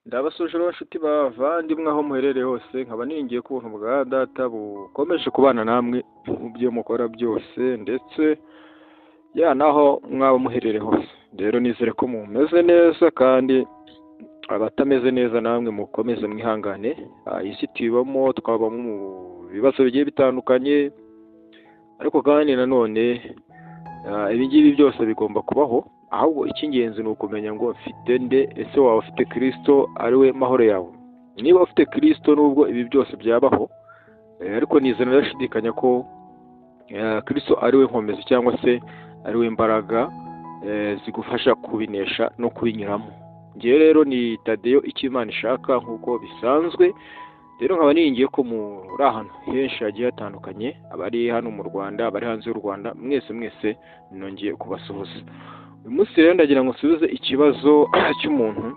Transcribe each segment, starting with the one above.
Ndabasuje inshuti bavandimwe aho muherereye hose, nkaba ningiye ku buntu bwa data bukomeje kubana namwe mu byo mukora byose, ndetse naho mwaba muherereye hose. Rero nizere ko mumeze neza, kandi abatameze neza namwe mukomeze mwihangane. Isi tubamo twabamo mu bibazo bigiye bitandukanye, ariko kandi nanone ibi ngibi byose bigomba kubaho. Ahubwo icy'ingenzi ni ukumenya ngo mfite nde, ese waba ufite Kristo ari we mahoro yawe? Niba ufite Kristo, nubwo ibi byose byabaho, ariko nizera ndashidikanya ko Kristo ari we nkomezi, cyangwa se ari we mbaraga zigufasha kubinesha no kubinyuramo. Ngewe rero ni Tadeyo icyo Imana ishaka, nk'uko bisanzwe. Rero nkaba ningiye ko muri ahantu henshi hagiye hatandukanye, abari hano mu Rwanda, abari hanze y'u Rwanda, mwese nongeye kubasuhuza. Uyu munsi rero ndagira ngo nsubize ikibazo cy'umuntu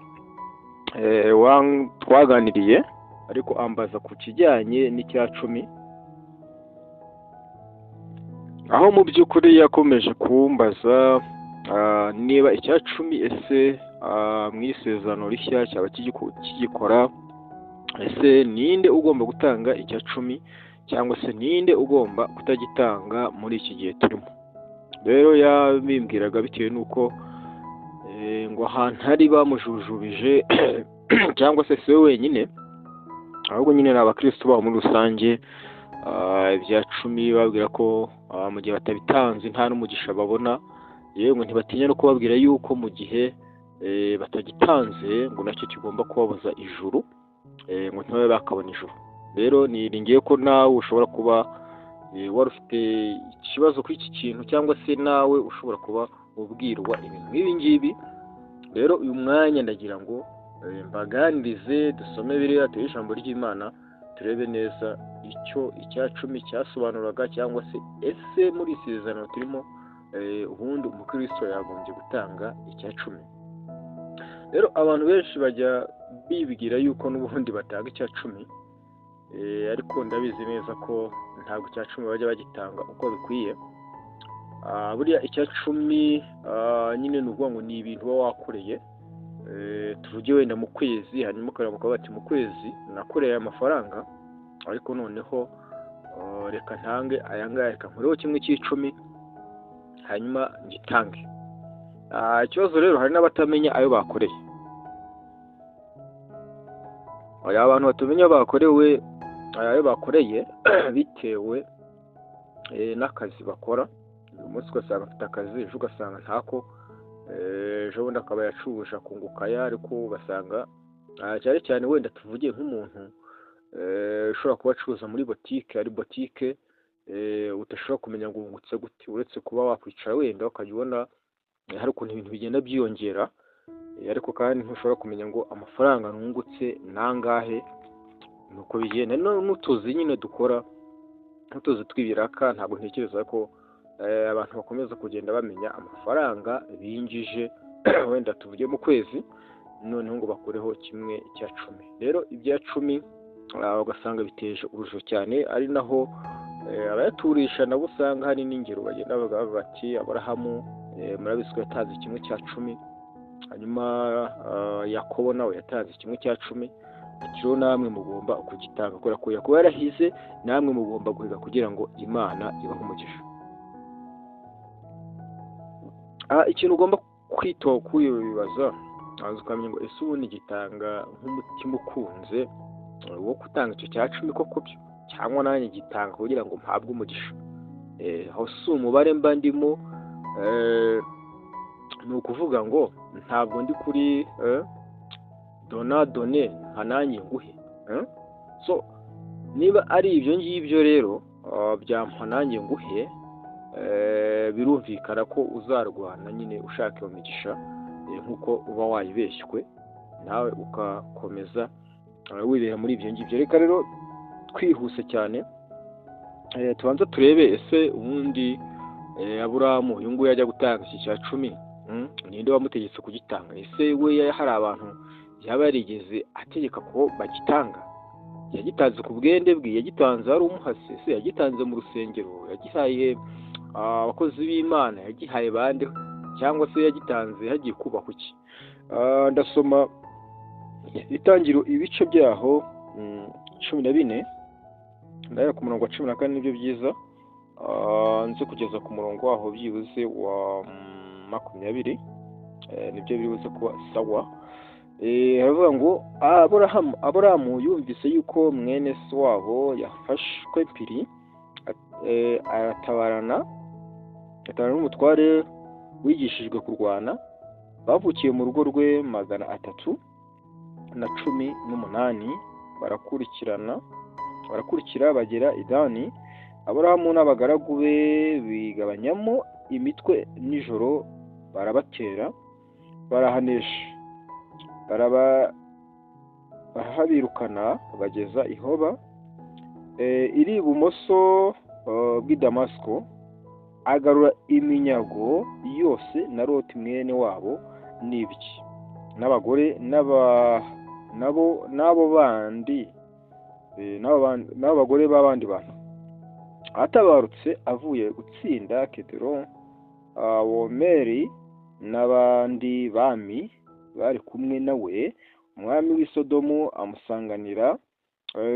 twaganiriye, ariko ambaza ku kijyanye n'icya cumi, aho mu by'ukuri yakomeje kumbaza niba icya cumi ese mu isezerano rishya cyaba kigikora, ese ninde ugomba gutanga icya cumi, cyangwa se ninde ugomba kutagitanga muri iki gihe turimo. Rero yabimbwiraga bitewe n'uko ngo ahantu hari bamujujubije cyangwa se we wenyine, ahubwo nyine ni abakristo babo muri rusange, ibya cumi babwira ko mu gihe batabitanze nta n'umugisha babona, yewe ngo ntibatinya no kubabwira yuko mu gihe batagitanze ngo nacyo kigomba kubabuza ijuru, ngo ntibabe bakabona ijuru. Rero niringiye ko nawe ushobora kuba wari ufite ikibazo kuri iki kintu, cyangwa se nawe ushobora kuba ubwirwa ibintu nk'ibi ngibi. Rero uyu mwanya ndagira ngo mbaganirize, dusome Bibiliya, turebe ijambo ry'Imana, turebe neza icyo icya cumi cyasobanuraga, cyangwa se ese muri isezerano turimo ubundi umukristo yagombye gutanga icya cumi. Rero abantu benshi bajya bibwira yuko n'ubundi batanga icya cumi, ariko ndabizi neza ko ntabwo icya cumi bajya bagitanga uko bikwiye. Buriya icya cumi nyine ni ukuvuga ngo ni ibintu uba wakoreye, tuvuge wenda mu kwezi, hanyuma ukaramuka bati mu kwezi nakoreye amafaranga, ariko noneho reka ntange aya ngaya, reka nkureho kimwe cy'icumi hanyuma ngitange. Ikibazo rero hari n'abatamenya ayo bakoreye. Abantu batamenya ayo bakoreye bitewe n'akazi bakora. Uyu munsi ugasanga afite akazi, ejo ugasanga ntako, ejo bundi akaba yacuruje akunguka aya, ariko ugasanga cyane cyane wenda tuvuge nk'umuntu ushobora kuba acuruza muri botike, ari botike udashobora kumenya ngo wungutse gute, uretse kuba wakwicara wenda ukajya ubona hari ukuntu ibintu bigenda byiyongera, ariko kandi ntushobora kumenya ngo amafaranga nungutse nangahe. Nuko bigenda n'utuzi nyine dukora, n'utuzi tw'ibiraka. Ntabwo ntekereza ko abantu bakomeza kugenda bamenya amafaranga binjije wenda tuvuge mu kwezi, noneho ngo bakureho kimwe cya cumi. Rero ibya cumi ugasanga biteje urujijo cyane, ari naho abayaturisha nabo usanga hari n'ingero bagenda bavuga bati Aburahamu murabizi ko yatanze kimwe cya cumi, hanyuma Yakobo nawe yatanze kimwe cya cumi. Rero namwe mugomba kugitanga, kubera ko Yakobo yarahize, namwe mugomba guhiga kugira ngo Imana ibahe umugisha. Ikintu ugomba kwitoza kubibaza, ukamenya ngo ese ubundi gitanga nk'umutima ukunze wo gutanga icyo cya cumi koko byo, cyangwa nanjye gitanga kugira ngo mpabwe umugisha? Aho si umubare mba ndimo, ni ukuvuga ngo ntabwo ndi kuri donadone nka nanjye nguhe. So niba ari ibyo ngibyo rero byampa nanjye nguhe, birumvikana ko uzarwana nyine ushaka iyo migisha, nk'uko uba wayibeshywe nawe ugakomeza wibera muri ibyo ngibyo. Reka rero twihuse cyane tubanza turebe, ese ubundi Aburahamu uyu nguyu yajya gutanga iki cya cumi, ninde wamutegetse kugitanga? Ese we hari abantu yaba yarigeze ategeka ko bagitanga? Yagitanze ku bwende bwe? Yagitanze ari umuhasi? Ese yagitanze mu rusengero? Yagihaye abakozi b'Imana? Yagihaye bande? Cyangwa se yagitanze hagiye kubahwa iki? Ndasoma itangiro ibice byaho 14 ndaya ku murongo wa 14 nibyo byiza, nze kugeza ku murongo waho byibuze wa 20 nibyo biribuze kuba sawa. Haravuga ngo Aburahamu yumvise yuko mwene se wabo yafashwe mpiri, aratabarana n'umutware wigishijwe kurwana, bavukiye mu rugo rwe 318, barakurikira bagera i Dani. Aburahamu n'abagaragu be bigabanyamo imitwe nijoro, barabatera barahanesha, barahabirukana bageza i Hoba iri ibumoso bw'i Damasiko, agarura iminyago yose na Loti mwene wabo n'ibye n'abagore n'abagore b'abandi bantu. Atabarutse avuye gutsinda Kedron, Womeri n'abandi bami bari kumwe nawe, umwami w'i Sodomu amusanganira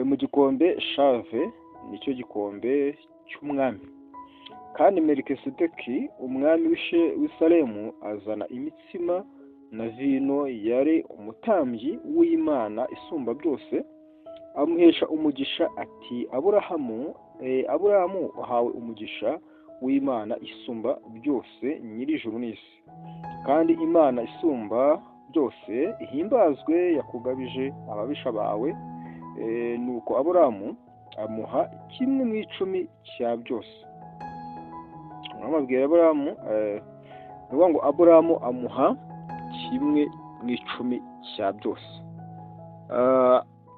mu gikombe Shave, nicyo gikombe cy'umwami. Kandi Melikisedeki umwami w'i Salemu azana imitsima na vino, yari umutambyi w'Imana isumba byose, amuhesha umugisha ati Aburahamu uhawe umugisha w'Imana isumba byose nyir'ijuru n'isi, kandi Imana isumba byose ihimbazwe yakugabije ababisha bawe. Nuko Aburahamu amuha 1/10 cya byose. Amabwira Aburahamu nuvuga ngo Aburahamu amuha 1/10 cya byose.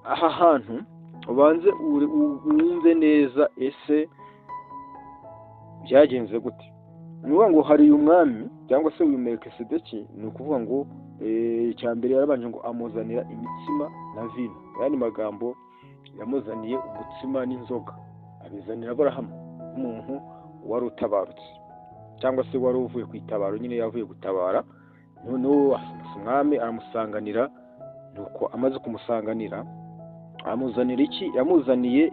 Aha hantu ubanze wumve neza ese byagenze gute. Nuvuga ngo hari umwami cyangwa se uyu Melikisedeki, ni ukuvuga ngo icyambere yarabanje ngo amuzanira imitsima na vino, yani magambo yamuzaniye umutsima n'inzoga, abizanira Aburahamu umuntu wari utabarutse cyangwa se wari uvuye kwitabara, nyine yavuye gutabara. Noneho umwami aramusanganira, nuko amaze kumusanganira amuzanira iki? Yamuzaniye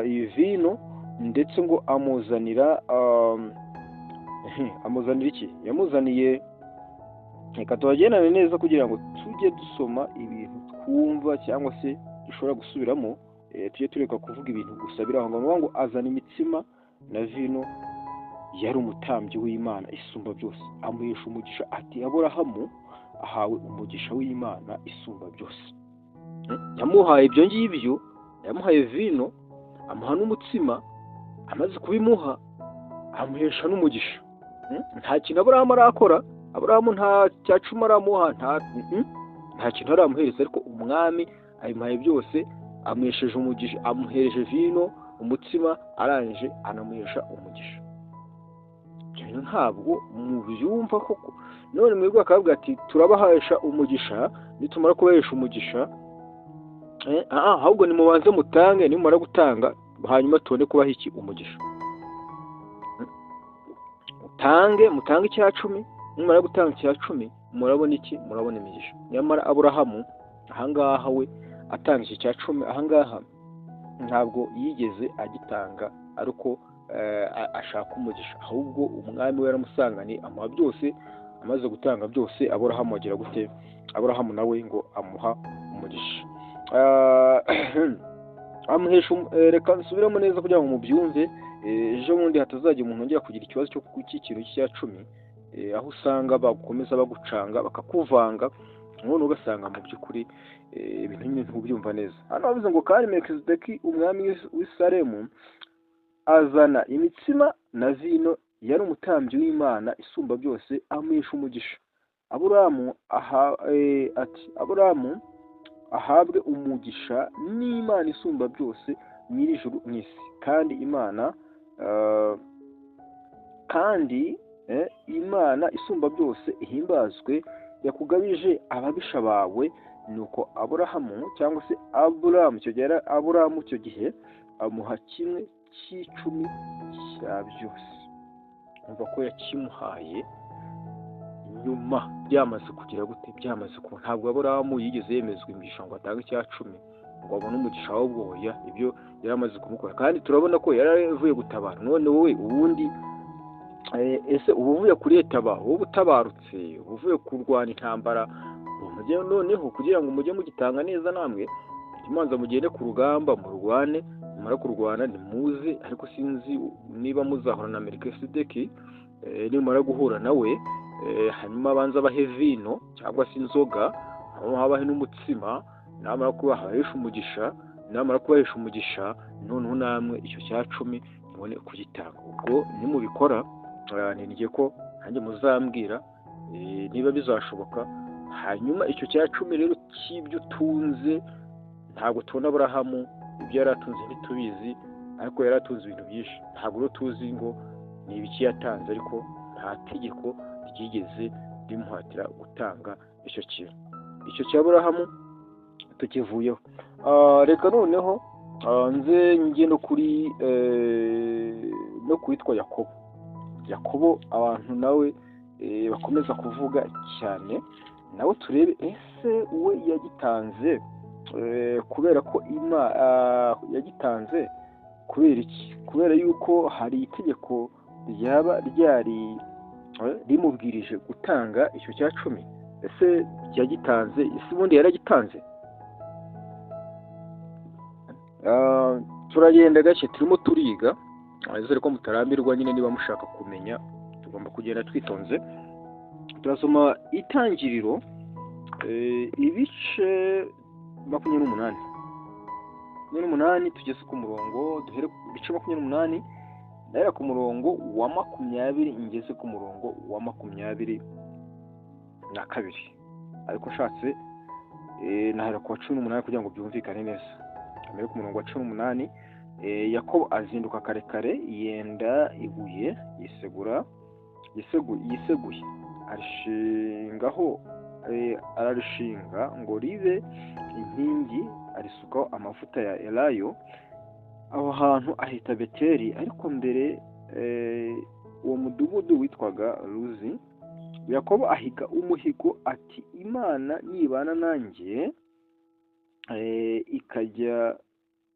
iyi vino, ndetse ngo amuzanira iki? Yamuzaniye, reka tuhagendane neza kugira ngo tujye dusoma ibintu twumva cyangwa se dushobora gusubiramo, tujye tureka kuvuga ibintu gusa biri aho ngaho. Ngo azana imitsima na vino, yari umutambyi w'Imana isumba byose, amuhesha umugisha ati Aburahamu ahawe umugisha w'Imana isumba byose. Yamuhaye ibyo ngibyo, yamuhaye vino, amuha n'umutsima, amaze kubimuha amuhesha n'umugisha. Nta kintu Aburahamu arakora, Aburahamu nta cyacuma aramuha, nta kintu aramuhereza, ariko umwami abimuhaye byose, amuhesheje umugisha, amuhereje vino, umutsima, arangije anamuhesha umugisha. Ibyo ntabwo mubyumva koko. None mwebwe akavuga ati turabahesha umugisha, nitumara kubahesha umugisha ahubwo nimubanze mutange, nimumara gutanga hanyuma tubone kubaha iki? Umugisha. Mutange icya 10, nimumara gutanga icya 10 murabona iki? Murabona imigisha. Nyamara Aburahamu ahangaha we atanga iki cya 10, ahangaha ntabwo yigeze agitanga ariko ashaka umugisha, ahubwo umwami we yaramusanganiye amuha byose. Amaze gutanga byose, Aburahamu agira gute? Aburahamu nawe ngo amuha umugisha. Amuhesha, reka nsubiramo neza kugira ngo mubyumve, ejo bundi hatazajya umuntu ongera kugira ikibazo cyo cy'ikintu cya 10, aho usanga bakomeza bagucanga bakakuvanga, none ugasanga mu by'ukuri ibintu nyine ntubyumva neza. Hano bavuze ngo kandi Melikisedeki umwami w'i Salemu azana imitsima na vino, yari umutambyi w'Imana isumba byose, amuhesha umugisha. Aburahamu Aburahamu ahabwe umugisha n'Imana isumba byose nyir'ijuru n'isi, kandi Imana isumba byose ihimbazwe yakugabije ababisha bawe. Nuko Aburahamu cyangwa se Aburahamu icyo gihe amuha 1/10 cya byose. Umva ko yakimuhaye nyuma byamaze kugira gute, byamaze ku ntabwo Aburahamu yigeze yemezwa imigisha ngo atange icya cumi ngo abone umugisha w'ubwoya, ibyo yaramaze kumukora. kandi turabona ko yaravuye gutabara. none wowe ubundi ese uba uvuye kuri etaba, wowe utabarutse uvuye kurwana intambara, noneho kugira ngo mujye mugitanga neza namwe imanza mugende ku rugamba murwane, mumara kurwana nimuze, ariko sinzi niba muzahura na Melikisedeki nimara guhura nawe, hanyuma abanza bahe vino cyangwa se inzoga, habahe n'umutsima, namara kubahesha umugisha, noneho namwe icyo cya cumi mubone kugitanga. ubwo nimubikora ninigiye ko nanjye muzambwira niba bizashoboka. hanyuma icyo cya cumi rero cy'ibyo utunze, ntabwo tubona Aburahamu ibyo yari atunze ntitubizi, ariko yari atunze ibintu byinshi. ntabwo rero tuzi ngo ni ibiki yatanze, ariko nta tegeko ryigeze rimuhatira gutanga icyo kintu. icyo cya Aburahamu tukivuyeho. reka noneho nze njye no kuri witwa Yakobo abantu nawe bakomeza kuvuga cyane, nawe turebe ese we yagitanze kubera ko yagitanze kubera iki? kubera yuko hari itegeko ryaba ryari rimubwirije gutanga icyo cya cumi. ese yagitanze? ese ubundi yaragitanze? turagenda gake, turimo turiga, nizere ko mutarambirwa. nyine niba mushaka kumenya, tugomba kugenda twitonze. turasoma Itangiriro ibice 28 tugeze ku murongo, duhere ku bice 28 ndahera ku murongo wa 20 ngeze ku murongo wa 22, ariko nshatse nahera ku wa 18 kugira ngo byumvikane neza. mbere ku murongo wa 18, Yakobo azinduka kare kare, yenda ibuye yiseguye, ararishinga ngo ribe inkingi, arisukaho amavuta ya elayo. aho hantu ahita Beteli, ariko mbere uwo mudugudu witwaga Luzi. Yakobo ahiga umuhigo ati, Imana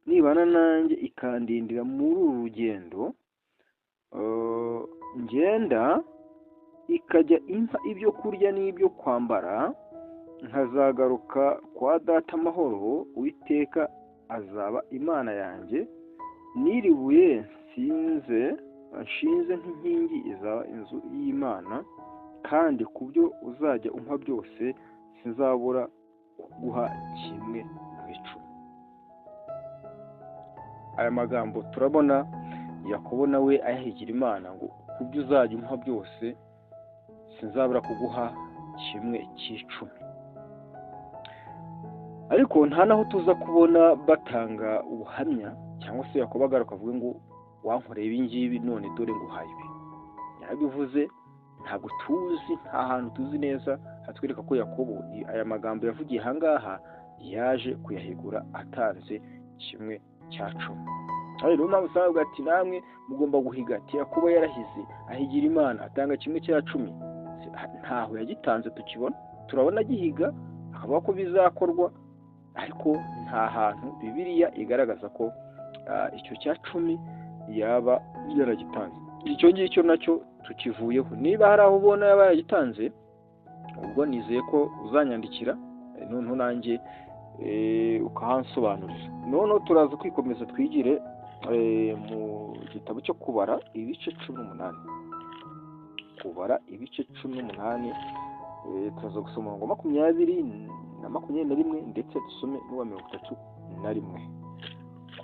nibana nanjye ikandindira muri uru rugendo ngenda, ikajya impa ibyo kurya n'ibyo kwambara, nkazagaruka kwa data amahoro, Uwiteka azaba Imana yanjye, n'iribuye nshinze nk'inkingi izaba inzu y'Imana, kandi ku byo uzajya umpa byose sinzabura kuguha kimwe mu icumi. aya magambo turabona Yakobo nawe ayahigira Imana ngo ku byo uzajya umpa byose sinzabura kuguha kimwe cy'icumi. ariko nta naho tuza kubona batanga ubuhamya, cyangwa se Yakobo agaruka avuga ngo wankoreye ibi ngibi, none dore nguhaye ibi. yarabivuze, ntabwo tuzi, nta hantu tuzi neza hatwereka ko Yakobo aya magambo yavugiye ahangaha yaje kuyahigura atanze kimwe cya cumi. rero mpamvu usanga ati namwe mugomba guhiga. ati Yakobo yarahize ahigira Imana atanga kimwe cya cumi, ntaho yagitanze tukibona. turabona agihiga akavuga ko bizakorwa, ariko nta hantu Bibiliya igaragaza ko icyo cya cumi yaba yaragitanze. icyo ngicyo nacyo tukivuyeho. niba hari aho ubona yaba yaragitanze, ubwo nizeye ko uzanyandikira, noneho nanjye ukahansobanurira. noneho turaza kwikomeza twigire mu gitabo cyo kubara ibice 18. Turaza gusoma ngo 20 na 21 ndetse dusome n'uwa 31.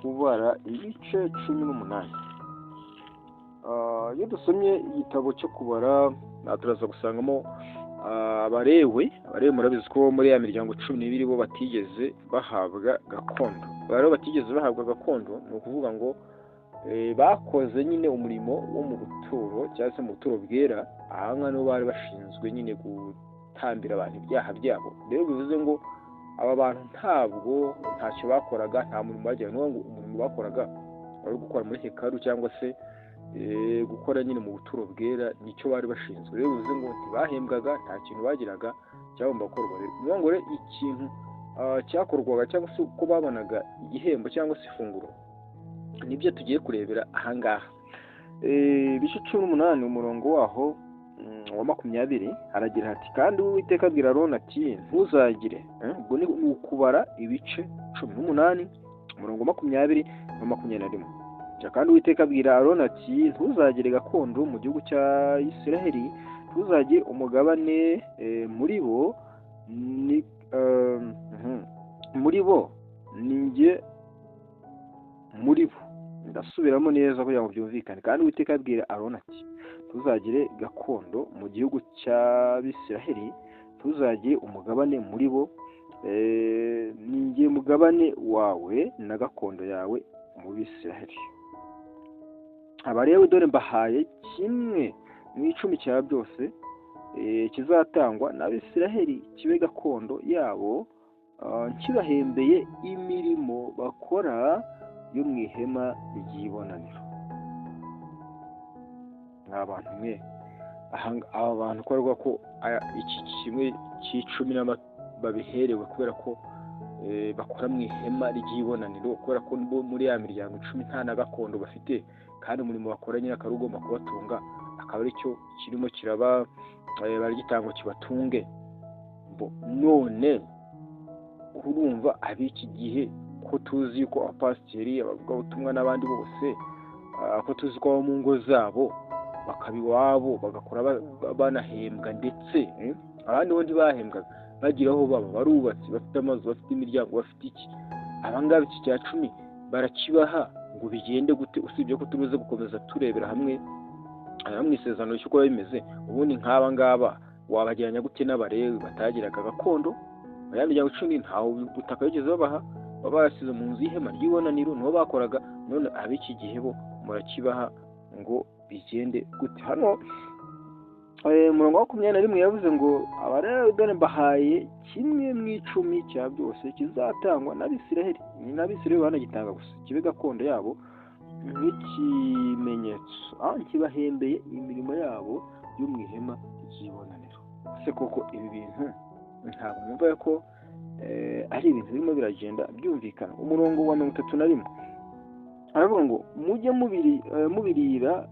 kubara ibice 18. iyo dusomye igitabo cyo kubara, turaza gusangamo Abalewi murabizi ko muri ya miryango 12 bo batigeze bahabwa gakondo. Rero batigeze bahabwa gakondo, ni ukuvuga ngo bakoze nyine umurimo wo mu buturo cyangwa se mu buturo bwera. ahanga no bari bashinzwe nyine gutambira abantu ibyaha byabo. rero bivuze ngo aba bantu ntacyo bakoraga, nta muntu bajyaga. ngo umurimo bakoraga wari gukora muri hekaru cyangwa se gukora nyine mu buturo bwera nicyo bari bashinzwe. Rero bivuze ngo ntibahembwaga, nta kintu bagiraga cyagomba gukorwa. Rero ngo ikintu cyakorwaga cyangwa se uko babonaga igihembo cyangwa se ifunguro nibyo tugiye kurebera ahangaha. Ibice 18 umurongo waho wa 20 haragira hati kandi Uwiteka abwira Aroni ati ntuzagire, ubwo ni ukubara ibice 18 umurongo 20 na 21. Kandi Uwiteka abwira Aroni ati ntuzagire gakondo mu gihugu cya Isiraheli, ntuzagire umugabane muri bo ninjye muri bo. Ndasubiramo neza kugira ngo byumvikane. Kandi Uwiteka abwira Aroni ati ntuzagire gakondo mu gihugu cy'Abisiraheli, ntuzagire umugabane muri bo, ninjye mugabane wawe na gakondo yawe mu Bisiraheli. Abarewe dore mbahaye kimwe mu 10 cya byose kizatangwa n'Abisiraheli kibe gakondo yabo, nkibahembeye imirimo bakora yo mu ihema ry'ibonaniro. Abantu mwe aba bantu korwa ko iki kimwe c'10 babiherewe kubera ko bakora mu ihema ry'ibonaniro, kubera ko muri ya miryango 10 nta na gakondo bafite, kandi umurimo bakora nyine akaba ugomba kubatunga, akaba ari cyo kirimo kiraba baragitanga kibatunge. None urumva abiki gihe ko tuzi ko abapasiteri, abavugabutumwa n'abandi bose ko tuzi ko mu ngo zabo bakabiwabo bagakora banahembwa, ndetse abandi bo ntibahembwa bagira aho baba, barubatse, bafite amazu, bafite imiryango, bafite iki. Abangaba iki cya 10 barakibaha ngo bigende gute? Usibye ko turuze gukomeza turebera hamwe mu isezerano cy'uko bimeze. Ubundi nk'aba ngaba wabajyanya gute n'Abalewi batagiraga gakondo? Ayandi ya 10 ntaho butaka yigeze babaha, babasize mu nzu y'ihema ry'ibonaniro niho bakoraga. None abiki gihe bo murakibaha ngo bigende gute? Hano umurongo wa 21 yavuze ngo Abarewe dore mbahaye kimwe mu 10 cya byose kizatangwa n'Abisiraheli. Ni n'Abisiraheli banagitanga gusa kibe gakondo yabo nk'ikimenyetso, nkibahembeye imirimo yabo yo mu ihema ry'ibonaniro. Se koko ibi bintu ntabwo numva ko ari ibintu birimo biragenda byumvikana. Umurongo wa 31 aravuga ngo mujye mubirira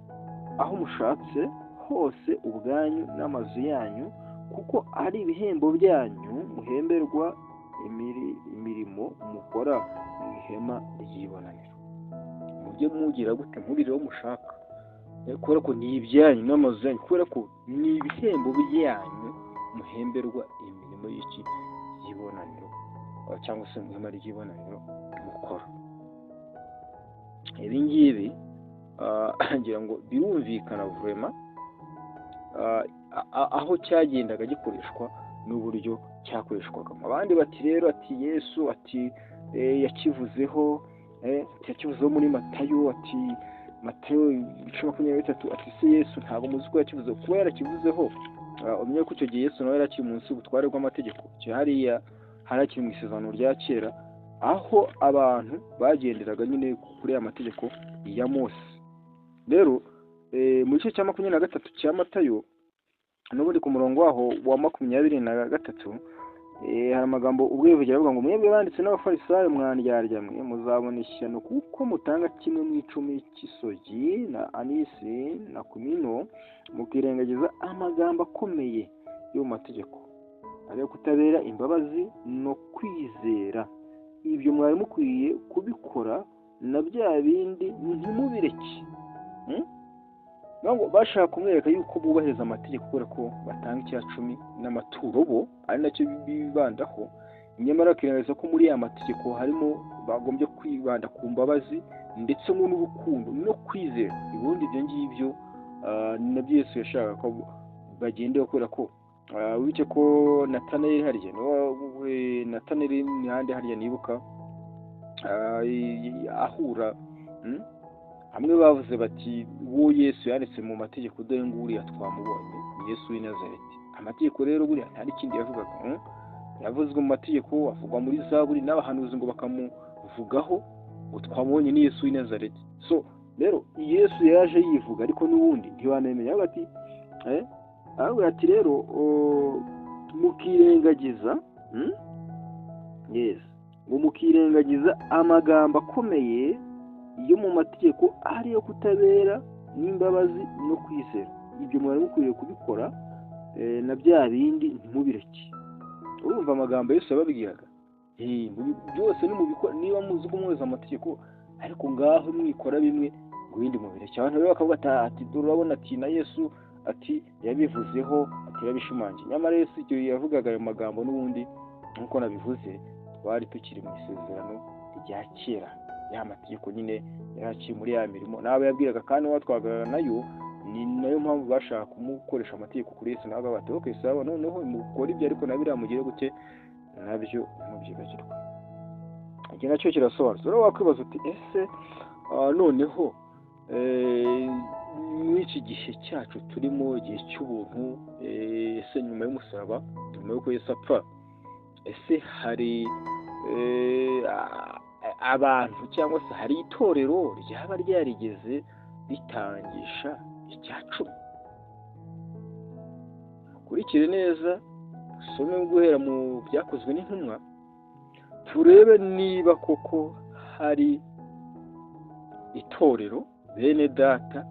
aho mushatse hose ubwanyu n'amazu yanyu, kuko ari ibihembo byanyu muhemberwa imirimo mukora mu ihema ry'ibonaniro. Mujye mugira gute? Mubirire aho mushaka, kubera ko ni ibyanyu n'amazu yanyu, kubera ko ni ibihembo byanyu muhemberwa imirimo y'iki y'ibonaniro, cyangwa se mu ihema ry'ibonaniro mukora. Ibi ngibi ngira ngo birumvikana vraiment aho cyagendaga gikoreshwa n'uburyo cyakoreshwagamo. Abandi bati rero ati Yesu ati yakivuzeho muri Matayo, ati Matayo 23 ati se Yesu ntabwo muzi ko yakivuze. Kuba yarakivuzeho umenye ko icyo gihe Yesu nawe yarakiri munsi y'ubutware bw'amategeko, hariya harakiri mu isezerano rya kera, aho abantu bagenderaga nyine kuri aya mategeko ya Mose. Rero mu gice cya 23 cya Matayo n'ubundi ku murongo waho wa 23 hari amagambo ubwo yivugira avuga ngo mwebwe banditse n'Abafarisayo mwandyarya mwe, muzabona ishyano kuko mutanga kimwe mu 10 cy'isogi na anisi na kumino, mukirengagiza amagambo akomeye yo mu mategeko, ariyo kutabera, imbabazi no kwizera. Ibyo mwari mukwiye kubikora, na bya bindi ntimubireke. Ngo bashaka kumwereka yuko bubahiriza amategeko kubera ko batanga icya 10 n'amaturo bo ari nacyo bibandaho, nyamara kirangiza ko muri aya mategeko harimo bagombye kwibanda ku mbabazi ndetse n'urukundo no kwizera. Ubundi ibyo ngibyo nabyo Yesu yashaka ko bagendeye, kubera ko wice ko Nataneli harya Nataneli n'ahandi harya nibuka ahura hamwe bavuze bati uwo Yesu yanditse mu mategeko dore nguriya twamubonye, Yesu w'i Nazareti. Amategeko rero buriya nta kindi yavugaga, yavuzwe mu mategeko, avugwa muri Zaburi n'abahanuzi ngo bakamuvugaho ngo twamubonye ni Yesu w'i Nazareti. So rero Yesu yaje yivuga ariko n'ubundi ntiwanamenya ati rero mukirengagiza ngo mukirengagiza amagambo akomeye yo mu mategeko ariyo kutabera n'imbabazi no kwizera. Ibyo mwari mukwiriye kubikora, na bya bindi ntimubireke. Urumva amagambo Yesu yababwiraga, byose nimubikora, niba muzi ko mweza amategeko ariko ngaho mwikora bimwe ngo ibindi mubireke. Abantu rero bakavuga ati urabona ati na Yesu ati yabivuzeho ati yabishimangiye. Nyamara Yesu icyo yavugaga ayo magambo n'ubundi nk'uko nabivuze twari tukiri mu isezerano rya kera, ya mategeko nyine yaraciye muri ya mirimo n'abo yabwiraga, kandi watwagana nayo ni nayo mpamvu bashaka kumukoresha amategeko kuri Yesu. Ntabwo bati sawa noneho mukora ibyo ariko nabira mugire gute nabyo ntubyibagirwe. Iki nacyo kirasobanutse. Rero wakwibaza uti ese noneho n'iki gihe cyacu turimo, igihe cy'ubuntu, ese nyuma y'umusaraba, nyuma y'uko Yesu apfa, ese hari abantu cyangwa se hari itorero ryaba ryarigeze ritangisha icya cumi? Kurikire neza, usome guhera mu byakozwe n'intumwa, turebe niba koko hari itorero bene data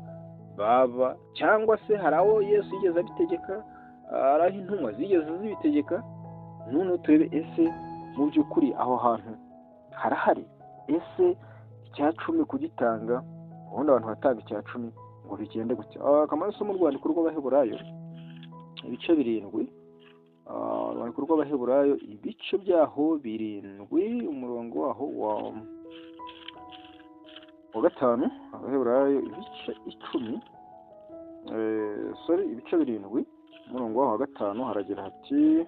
baba, cyangwa se hari aho Yesu yigeze abitegeka, hari aho intumwa zigeze zibitegeka. None turebe ese mu by'ukuri aho hantu harahari. Ese icya cumi kugitanga, ubundi abantu batanga icya cumi ngo bigende gutya. Akamaro mu rwandiko rw'Abaheburayo ibice 7, urwandiko rw'Abaheburayo ibice byaho 7, umurongo waho wa 5. Abaheburayo ibice 10, ibice 7, umurongo waho wa 5 haragira hati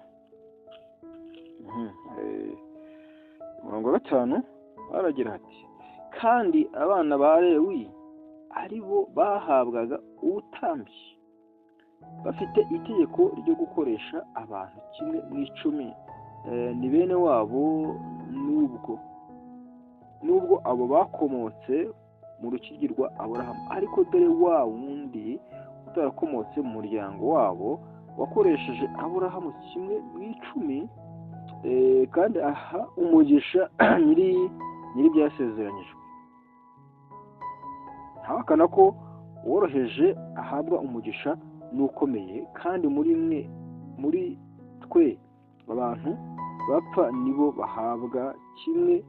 umurongo wa 5 haragira hati kandi abana ba Lewi ari bo bahabwaga ubutambyi, bafite itegeko ryo gukoresha abantu kimwe mu 10, ni bene wabo nubwo abo bakomotse mu rukiryi Aburahamu. Ariko dore wa wundi utarakomotse mu muryango wabo wakoresheje Aburahamu kimwe mu 10, kandi aha umugisha nyiri byasezeranyijwe. Ntahakana ko woroheje ahabwa umugisha n'ukomeye, kandi muri twe abantu bapfa nibo bahabwa kimwe.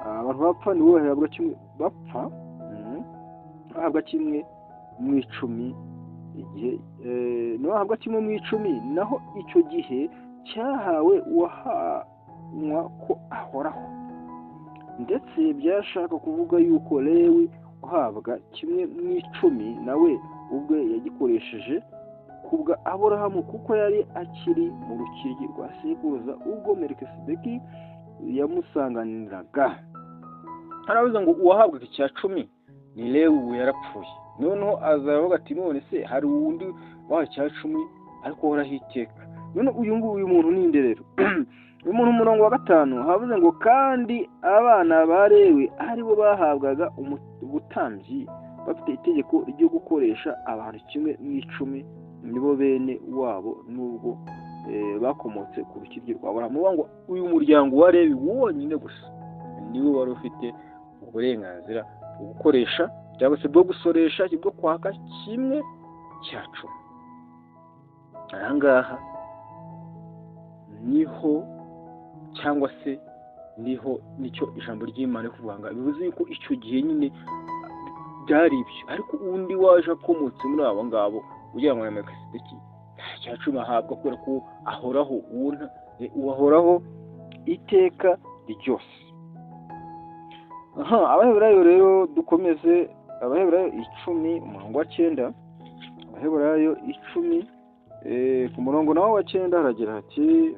Abantu bapfa nibo bahabwa kimwe, bahabwa kimwe mu 10 igihe, nibo bahabwa kimwe mu 10, naho icyo gihe cyahawe uwahanwa ko ahoraho. Ndetse byashaka kuvuga yuko Lewi uhabwa kimwe mu 10 nawe ubwe yagikoresheje kubwa Aburahamu, kuko yari akiri mu rukiryi rwa sekuruza ubwo Melikisedeki yamusanganiraga. Haravuze ngo uwahabwaga icya 10 ni Lewi yarapfuye. Noneho azavuga ati none se hari uwundi waha icya 10 ariko horaho iteka. None uyu muntu ni nde rero? Uyu muntu umurongo wa 5 havuze ngo kandi abana ba Lewi ari bo bahabwaga ubutambyi, bafite itegeko ryo gukoresha abantu kimwe mu 10, nibo bene wabo nubwo bakomotse ku rukiryi rwa Aburahamu. Ngo uyu muryango wa Lewi wonyine gusa niwe wari ufite uburenganzira bwo gukoresha cyangwa se bwo gusoresha, bwo kwaka kimwe cya 10. Ahangaha niho cyangwa se niho nicyo ijambo ry'Imana kuvuga ngo bivuze yuko icyo gihe nyine byari ibyo. Ariko undi waje akomotse muri abo ngabo ugira ngo Melikisedeki cya 10 ahabwa kubera ko ahoraho, uwahoraho iteka ryose. Abaheburayo rero dukomeze. Abaheburayo 10 umurongo wa 9. Abaheburayo 10 ku murongo nawo wa 9 haragira hati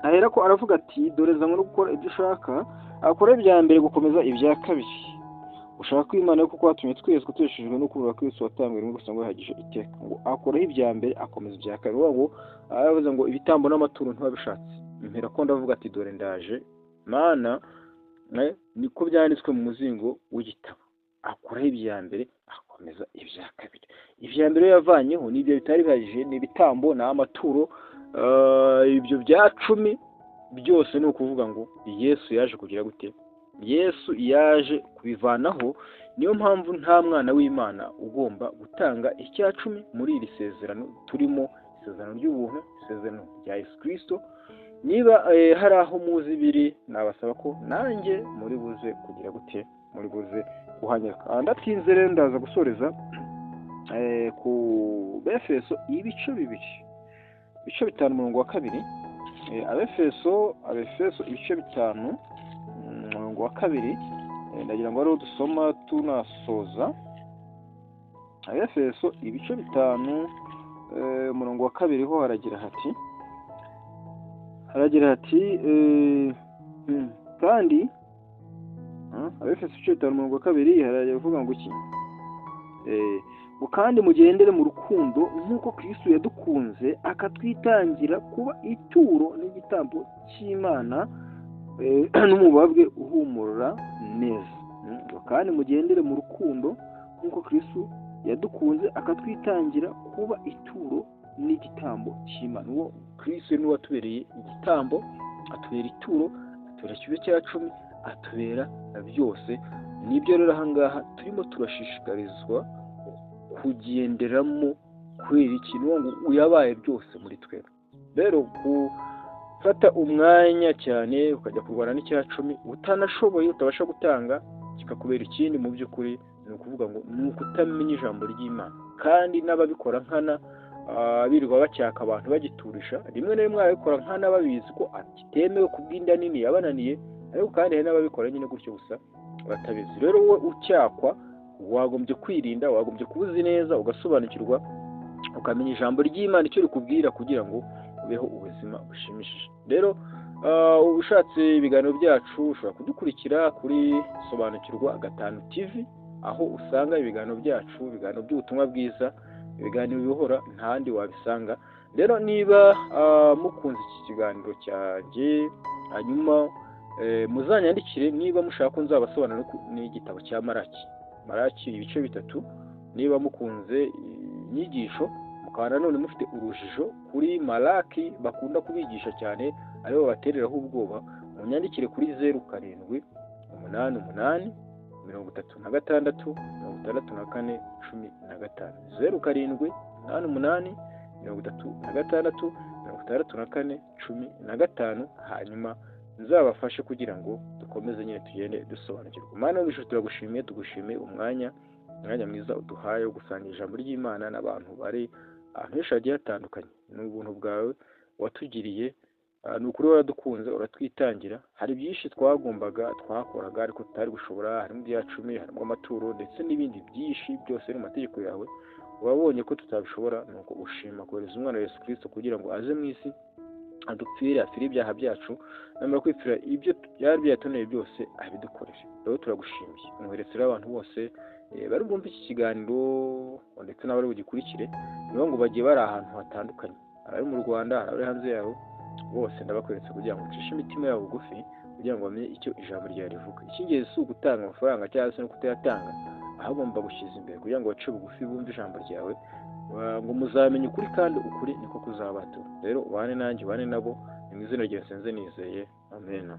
ahera ko aravuga ati dore zamwe no gukora ibyo ushaka, akora ibya mbere gukomeza ibya kabiri. Ushaka kwimana kuko watumye twese kuteshejwe no kubura Kristo watangwe rimwe gusa ngo yahagije iteka. Ngo akoraho ibya mbere akomeza ibya kabiri. Ngo aravuze ngo ibitambo n'amaturo ntibabishatse, impera ko ndavuga ati dore ndaje Mana, niko byanditswe mu muzingo w'igitabo. akuraho ibya mbere akomeza ibya kabiri. Ibya mbere yavanyeho n'ibyo bitari bihagije, ni ibitambo n'amaturo, ibyo bya 10 byose ni ukuvuga ngo Yesu yaje kugira gute? Yesu yaje kubivanaho. Niyo mpamvu nta mwana w'Imana ugomba gutanga icya 10 muri iri sezerano turimo, isezerano ry'ubuntu, isezerano rya Yesu Kristo. Niba hari aho muzi biri, nabasaba ko nanjye muri buze kugira gute, muri buze guhanyaka. Ndatinze rero ndaza gusoreza ku Befeso ibice 5 umurongo wa 2. Abefeso ibice 5 umurongo wa 2, ndagira ngo ariho dusoma tunasoza. Abefeso ibice 5 umurongo wa 2 ho haragira hati kandi Abefeso ibice 5 umurongo wa 2 haragira kuvuga ngo iki? Kandi mugendere mu rukundo nk'uko Kristo yadukunze akatwitangira kuba ituro n'igitambo cy'Imana n'umubabwe uhumura neza. Kandi mugendere mu rukundo nk'uko Kristo yadukunze akatwitangira kuba ituro n'igitambo cy'Imana. Uwo Kristo ni watubereye igitambo, atubera ituro, atubera kimwe cya 10, atubera byose. Nibyo rero ahangaha turimo turashishikarizwa kugenderamo kubera ikintu ngo uyabaye byose muri twe. Rero gufata umwanya cyane ukajya kurwana n'icya 10 utanashoboye, utabasha gutanga, kikakubera ikindi mu by'ukuri, ni ukuvuga ngo ni ukutamenya ijambo ry'Imana. Kandi n'ababikora nkana birirwa bacyaka abantu bagiturisha, rimwe na rimwe ababikora nkana babizi ko kitemewe kubw'inda nini yabananiye, ariko kandi hari n'ababikora nyine gutyo gusa batabizi. Rero wowe ucyakwa wagombye kwirinda, wagombye kubuzi neza, ugasobanukirwa, ukamenya ijambo ry'Imana icyo rikubwira kugira ngo ubeho ubuzima bushimishije. Rero ushatse ibiganiro byacu ushobora kudukurikira kuri Sobanukirwa 5 TV, aho usanga ibiganiro byacu, ibiganiro by'ubutumwa bwiza, ibiganiro bihora ntahandi wabisanga. Rero niba mukunze iki kiganiro cyanjye, hanyuma muzanyandikire niba mushaka ko nzabasobanurira n'igitabo cya Malaki ibice 3. Niba mukunze inyigisho mukaba nanone mufite urujijo kuri Malaki bakunda kubigisha cyane, aribo batereraho ubwoba, munyandikire kuri 0788 36 66 15. 0788 36 66 15. Hanyuma nzabafashe kugira ngo dukomeze nyine tugende dusobanukirwa. Mana w'ijuru turagushimiye, tugushimiye umwanya mwiza uduhaye wo gusangira ijambo ry'Imana n'abantu bari ahantu henshi hagiye hatandukanye. Ni ubuntu bwawe watugiriye, ni ukuri waradukunze uratwitangira. Hari byinshi twakoraga ariko tutari gushobora, harimo ibya 10, harimo amaturo ndetse n'ibindi byinshi byose mu mategeko yawe. Wabonye ko tutabishobora, nuko ushima kohereza umwana wa Yesu Kristo kugira ngo aze mu isi adupfire, afire ibyaha byacu, namara kwipfira ibyo byari byatoneye byose abidukoresha. Rero turagushimiye, umweresera abantu bose bari bumva iki kiganiro ndetse n'abari bugikurikire, nibo ngo bagiye bari ahantu hatandukanye, abari mu Rwanda, abari hanze yaho, bose ndabakweretse kugira ngo ucishe imitima yabo bugufi, kugira ngo bamenye icyo ijambo ryawe rivuga. Icy'ingenzi si ugutanga amafaranga cyangwa se no kutayatanga, ahubwo mba gushyize imbere kugira ngo bace bugufi bumve ijambo ryawe, ngo muzamenye ukuri kandi ukuri niko kuzabatura. Rero ubane nanjye, ubane nabo, ni mu izina rya Yesu nizeye, amen.